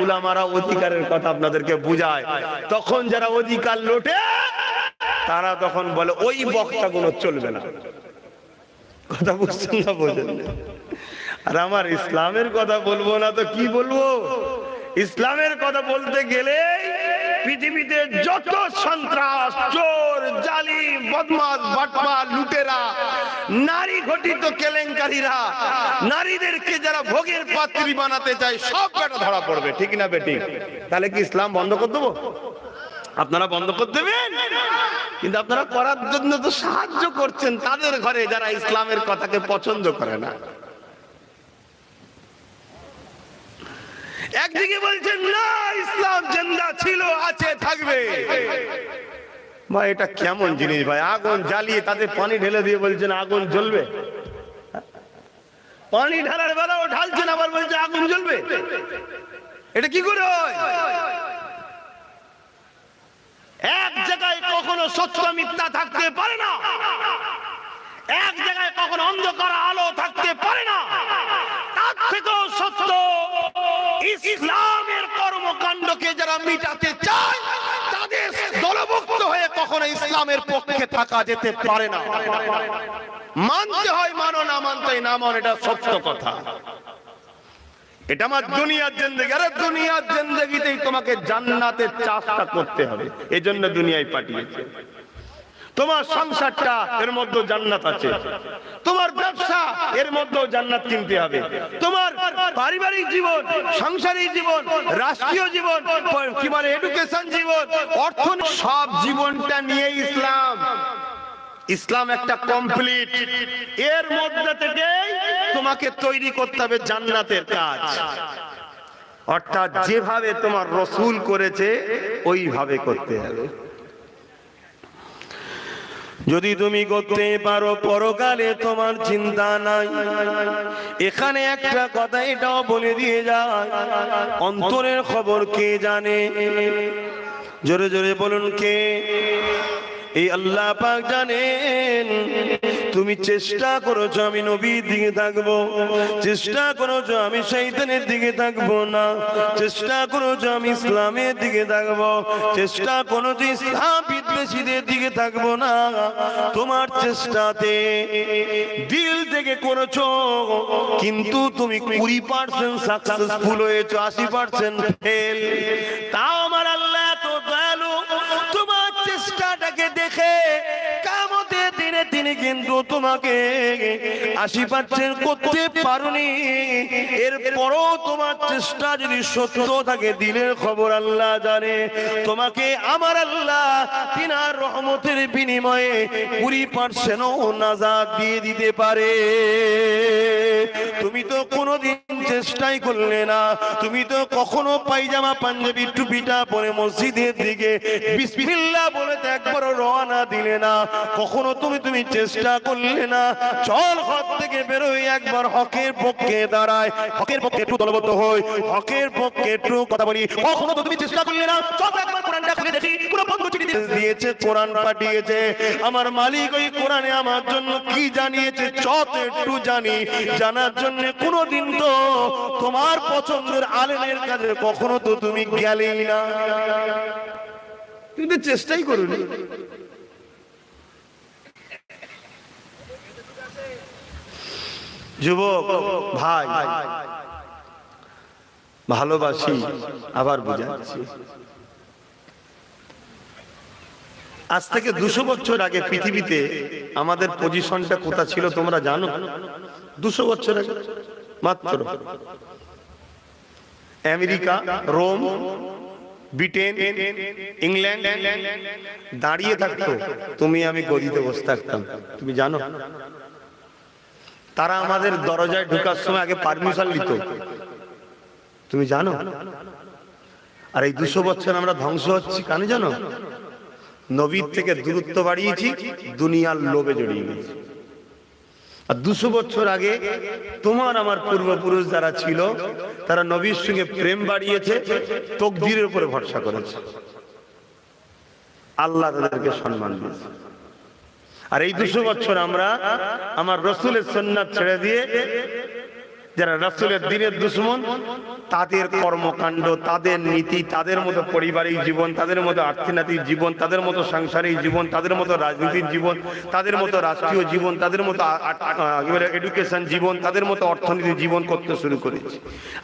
উলামারা অধিকারের কথা আপনাদেরকে বুঝায়, তখন যারা অধিকার লোটে তারা তখন বলে ওই বক্তাগুলো চলবে না। কথা বুঝছেন না? বোঝেন? আর আমার ইসলামের কথা বলবো না তো কি বলবো? ইসলামের কথা বলতে গেলে পৃথিবীতে যত সন্ত্রাস, চোর, জালিম, বদমাশ, বাটপার, লুটেরা, নারী ঘটিত কেলেঙ্কারীরা, নারীদেরকে যারা ভোগের পাত্রী বানাতে চায় সব কটা ধরা পড়বে। ঠিক না বেঠিক? তাহলে কি ইসলাম বন্ধ করে দেবো? আপনারা বন্ধ করে দেবেন? কিন্তু আপনারা করার জন্য তো সাহায্য করছেন তাদের ঘরে যারা ইসলামের কথাকে পছন্দ করে না। একদিকে বলছেন না ইসলাম জিন্দা ছিল, আছে, থাকবে। ভাই এটা কেমন জিনিস ভাই? আগুন জ্বালিয়ে তাতে পানি ঢেলে দিয়ে বলছেন আগুন জ্বলবে। পানি ঢালার বেলাও ঢালছেন, আবার বলছে আগুন জ্বলবে। এটা কি করে হয়? এক জায়গায় কখনো সত্য মিথ্যা থাকতে পারে না, এক জায়গায় কখনো অন্ধকার আলো থাকতে পারে না। তার থেকেও সত্য ইসলামের কর্মকাণ্ডকে যারা মিটাতে চায় তাদের দলভুক্ত হয়ে কখনো ইসলামের পক্ষে থাকা যেতে পারে না। মানতে হয় মানো, না মানতে না মানো, এটা সত্য কথা। এটা আমার দুনিয়ার জিন্দেগি। আরে দুনিয়ার জিন্দেগিতেই তোমাকে জান্নাতের চাষটা করতে হবে, এই জন্য দুনিয়ায় পাঠিয়েছে। তোমার সংসারটা এর মধ্যে জান্নাত আছে, তোমার ব্যবসা এর মধ্যে জান্নাত কিনতে হবে, তোমার পারিবারিক জীবন, সাংসারিক জীবন, রাষ্ট্রীয় জীবন, কি বলে এডুকেশন জীবন, অর্থনীতি, সব জীবনটা নিয়ে ইসলাম। ইসলাম একটা কমপ্লিট। এর মধ্যে থেকে তোমাকে তৈরি করতে হবে জান্নাতের কাজ। অর্থাৎ যেভাবে তোমার রাসূল করেছে ওইভাবে করতে হবে। যদি তুমি করতে পারো পরকালে তোমার চিন্তা নাই। এখানে একটা কথা এটাও বলে দিয়ে যায়, অন্তরের খবর কে জানে? জোরে জোরে বলুন কে? এই আল্লাহ পাক জানেন। তুমি চেষ্টা করেছো আমি নবীর দিকে থাকবো, চেষ্টা করেছো আমি শয়তানের দিকে থাকবো না, চেষ্টা করেছো আমি ইসলামের দিকে থাকবো, চেষ্টা করেছো ইসলাম বিদ্বেষীদের দিকে থাকবো না। তোমার চেষ্টাতে দিল থেকে করেছো, কিন্তু তুমি 20% সাকসেসফুল হয়েছো, 80% ফেল। তাও আমার আল্লাহ এত দয়ালু, তোমার চেষ্টাটাকে দেখে কিয়ামতের দিনে তিনি কিন্তু তোমাকে 80% করতে পারোনি। এরপরও তোমার চেষ্টা যদি সত্য থাকে, দিলের খবর আল্লাহ জানে, তোমাকে আমার আল্লাহ তিনার রহমতের বিনিময়ে 20%ও নাজাত দিয়ে দিতে পারে। তুমি তো কোনোদিন চেষ্টাই করলে না, তুমি তো কখনো পায়জামা পাঞ্জাবি টুপিটা পরে মসজিদের দিকে বিসমিল্লাহ বলে একবারও রওনা দিলে না, কখনো তুমি চেষ্টা করলে না। চল ঘর থেকে বেরোই, একবার হকের পক্ষে দাঁড়ায়, হকের পক্ষে একটু দলবদ্ধ হই, হকের পক্ষে একটু কথা বলি। কখনো তো তুমি চেষ্টা করলে না। চল একবার কোরআনটা খুলে দেখি, কোন বন্ধু চিঠি দিয়েছে, কোরআন পাঠিয়েছে, আমার মালিক ওই কোরআনে আমার জন্য কি জানিয়েছে চল একটু জানি। জানার জন্য কোনোদিন তো তোমার পছন্দের আলেমের কাছে কখনো তো তুমি গেলেই না, কিন্তু চেষ্টাই করুনি। যুবক ভাই, ভালোবাসি আবার বুঝাচ্ছি, আজ থেকে 200 বছর আগে পৃথিবীতে আমাদের পজিশনটা কোথা ছিল তোমরা জানো? 200 বছর আগে মাত্র আমেরিকা, রোম, ব্রিটেন, ইংল্যান্ড দাঁড়িয়ে থাকতো, তুমি আমি গদিতে বসে থাকতাম। তুমি জানো তারা আমাদের দরজায় ঢোকার সময় আগে পারমিশন নিত? তুমি জানো? আর এই 200 বছর আমরা ধ্বংস হচ্ছি কেন জানো? নবীর থেকে দূরত্ব বাড়িয়েছি, দুনিয়ার লোভে জড়িয়ে গেছি। আর 200 বছর আগে তোমার আমার পূর্বপুরুষ যারা ছিল তারা নবীর সঙ্গে প্রেম বাড়িয়েছে, তকদিরের উপরে ভরসা করেছে, আল্লাহ তাদেরকে সম্মান দিয়েছে। আর এই 200 বছর আমরা আমার রাসূলের সুন্নাত ছেড়ে দিয়ে যারা রাসূলের দ্বীনের দুশমন, তাদের কর্মকাণ্ড, তাদের নীতি, তাদের মতো পারিবারিক জীবন, তাদের মতো আর্থিক জীবন, তাদের মতো সাংসারিক জীবন, তাদের মতো রাজনৈতিক জীবন, তাদের মতো রাষ্ট্রীয় জীবন, তাদের মতো এডুকেশন জীবন, তাদের মতো অর্থনীতি জীবন করতে শুরু করেছে।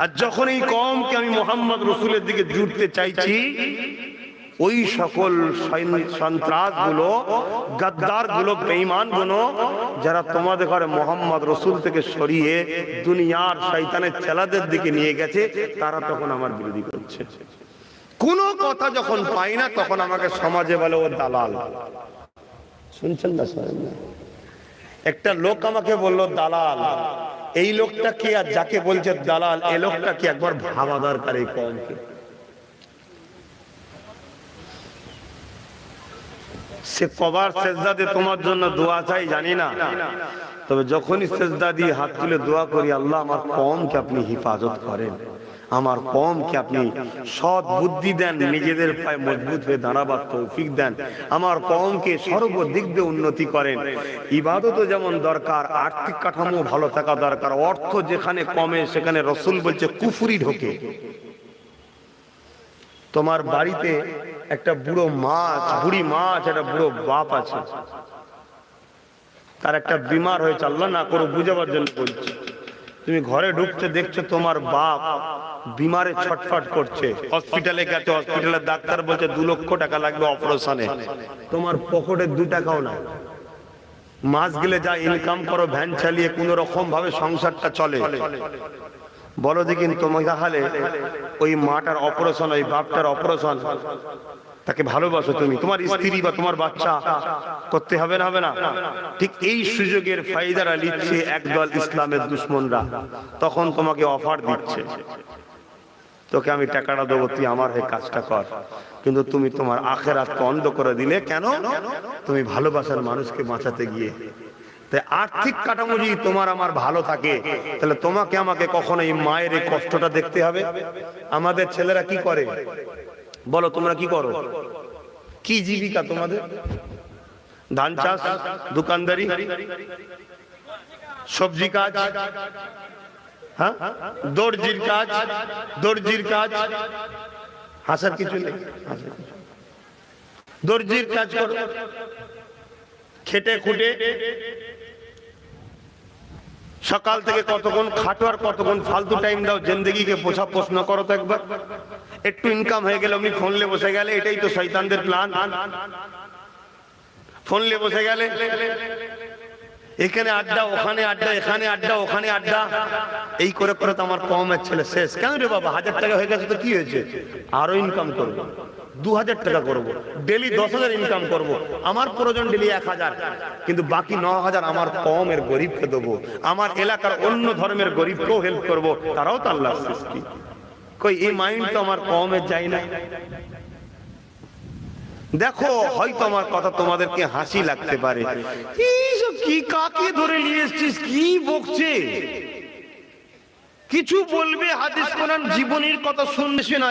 আর যখন এই কওমকে আমি মুহাম্মদ রাসূলের দিকে জুড়তে চাইছি, ওই সকল সন্ত্রাসগুলো, গাদ্দারগুলো, বেঈমানগুলো, যারা তোমাদের ঘরে মোহাম্মদ রসুল থেকে সরিয়ে দুনিয়ার শয়তানের ছেলেদের দিকে নিয়ে গেছে, তারা তখন আমার বিরোধী করছে। কোনো কথা যখন পাই না, তখন আমাকে সমাজে বলে ও দালাল। শুনছেন না? একটা লোক আমাকে বলল দালাল। এই লোকটা কি, আর যাকে বলছে দালাল, এই লোকটা কি একবার ভাবা দরকার। এই কওমকে সে কবার সেজদা দিয়ে তোমার জন্য দোয়া চাই জানি না, তবে যখনই সেজদা দিয়ে হাত তুলে দোয়া করি, আল্লাহ আমার কওমকে আপনি হিফাজত করেন, আমার কওমকে আপনি সৎ বুদ্ধি দেন, নিজেদের পায়ে মজবুত হয়ে দাঁড়াবার তৌফিক দেন, আমার কওমকে সর্বদিক দিয়ে উন্নতি করেন। ইবাদতও যেমন দরকার, আর্থিক কাঠামো ভালো থাকা দরকার। অর্থ যেখানে কমে সেখানে রাসূল বলছে কুফরি ঢোকে। তোমার বাড়িতে একটা বুড়ো মাছ, বুড়ি মাছ, একটা বুড়ো বাপ আছে, তার একটা বিমার হয়েছে, আল্লাহ না করো বুঝাবার জন্য বলছি। তুমি ঘরে ঢুকতে দেখছো তোমার বাপ বিমারে ছটফট করছে, হসপিটালে গেছে, হসপিটালের ডাক্তার বলছে 2 লক্ষ টাকা লাগবে অপারেশনে, তোমার পকেটে 2 টাকাও নাই। মাস গেলে যা ইনকাম করো ভ্যান চালিয়ে কোন রকম ভাবে সংসারটা চলে, বলো দেখি তোমার তাহলে ওই মাটার অপারেশন, ওই বাপটার অপারেশন, তাকে ভালোবাসো তুমি, তোমার স্ত্রী বা তোমার বাচ্চা করতে হবে না? হবে না? ঠিক এই সুযোগের ফায়দাটা নিচ্ছে একদল ইসলামের দুশমনরা। তখন তোমাকে অফার দিচ্ছে, তোকে আমি টাকাটা দেবো, তুই আমার হয়ে কাজটা কর, কিন্তু তুমি তোমার আখিরাতকে অন্ধ করে দিলে কেন? তুমি ভালোবাসার মানুষকে বাঁচাতে গিয়ে। তাই আর্থিক কাঠামো যদি তোমার আমার ভালো থাকে, তাহলে তোমাকে আমাকে কখনো এই মায়ের এই কষ্টটা দেখতে হবে। আমাদের ছেলেরা কি করে বলো? তোমরা কি করো? কি জীবিকা তোমাদের? ধান চাষ, দোকানদারি, সবজি কাজ, হ্যাঁ, দর্জির কাজ, দর্জির কাজ। হাসার কিছু নেই, দর্জির কাজ করো, খেটে খুটে সকাল থেকে কতক্ষণ খাটো আর কতক্ষণ ফালতু টাইম দাও, জিন্দেগিকে পোষা প্রশ্ন করো তো একবার। একটু ইনকাম হয়ে গেলে আপনি ফোন নিয়ে বসে গেলে, এটাই তো শয়তানদের প্ল্যান। ফোন নিয়ে বসে গেলে এখানে আড্ডা, ওখানে আড্ডা, এখানে আড্ডা, ওখানে আড্ডা, এই করে করে তো আমার কমের ছেলে শেষ। কেন রে বাবা, 1000 টাকা হয়ে গেছে তো কি হয়েছে? আরো ইনকাম করবো, 2000 টাকা করবো, ডেলি 10,000 ইনকাম করবো। আমার প্রয়োজন ডেলি 1000, কিন্তু বাকি 9000 আমার কমের গরিবকে দেবো, আমার এলাকার অন্য ধর্মের গরিবকেও হেল্প করবো, তারাও তো আল্লাহর সৃষ্টি। কই এই মাইন্ড তো আমার কমের যাই না। দেখো, হয়তো আমার কথা তোমাদেরকে হাসি লাগতে পারে, এইসব কি কাকে ধরে নিয়ে এসছিস, কি বকছে, কিছু বলবে হাদিস কোরআন জীবনের কথা শুনবে না।